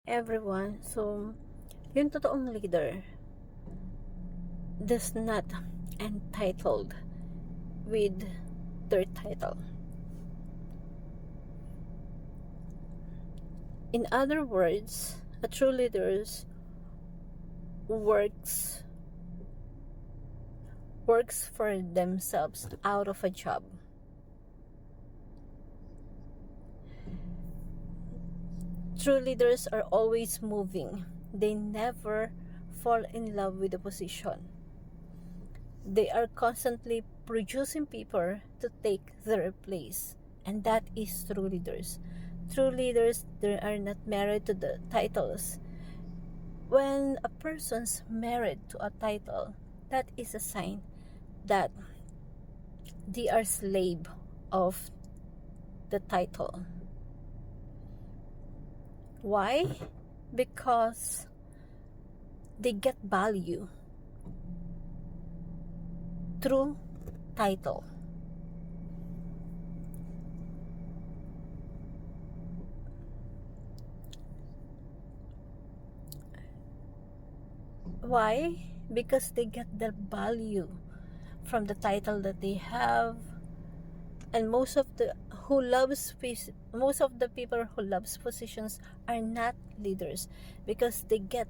everyone. So, yung totoong leader does not entitled with their title. In other words, a true leader works for themselves out of a job. True leaders are always moving. They never fall in love with a position. They are constantly producing people to take their place. And that is true leaders. True leaders, they are not married to the titles. When a person's married to a title, that is a sign that they are slave of the title. Why? Because they get value through title. Why? Because they get their value from the title that they have, and most of the people who loves positions are not leaders because they get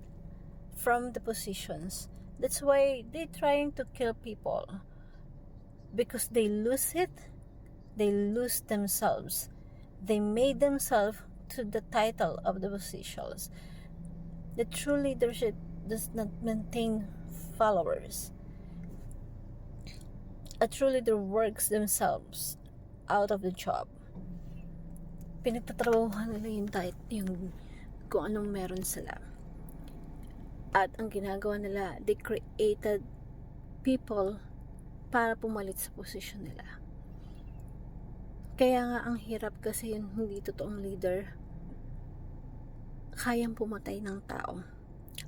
from the positions. That's why they're trying to kill people, because they lose it, they lose themselves. They made themselves to the title of the positions. The true leadership does not maintain followers. A true leader works themselves out of the job. Pinagtatrabahuhan nila yung kung anong meron sila. At ang ginagawa nila, they created people para pumalit sa posisyon nila. Kaya nga ang hirap kasi yung hindi totoong leader, kayang pumatay ng tao.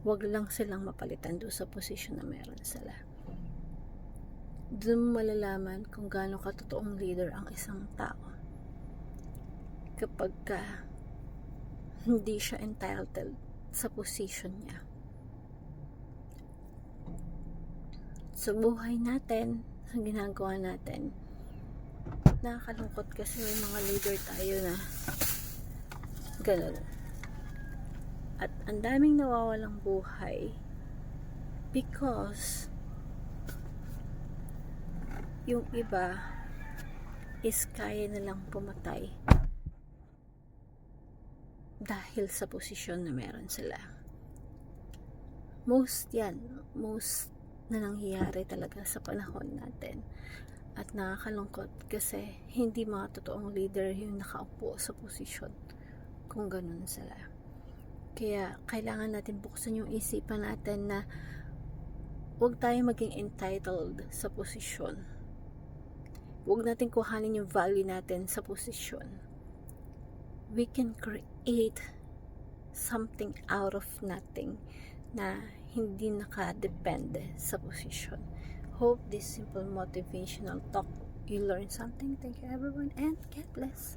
Wag lang silang mapalitan doon sa posisyon na meron sila. Doon mo malalaman kung gaano katotoong leader ang isang tao. Kapag hindi siya entitled sa position niya. Sa buhay natin, sa ginagawa natin, nakakalungkot kasi may mga leader tayo na ganun. At ang daming nawawalang buhay because yung iba is kaya nilang pumatay dahil sa posisyon na meron sila. Most na nangyayari talaga sa panahon natin. At nakakalungkot kasi hindi mga totoong leader yung nakaupo sa posisyon kung ganun sila. Kaya kailangan natin buksan yung isipan natin na huwag tayong maging entitled sa posisyon. Huwag natin kuhanin yung value natin sa posisyon. We can create something out of nothing na hindi nakadepende sa posisyon. Hope this simple motivational talk you learn something. Thank you everyone and God bless.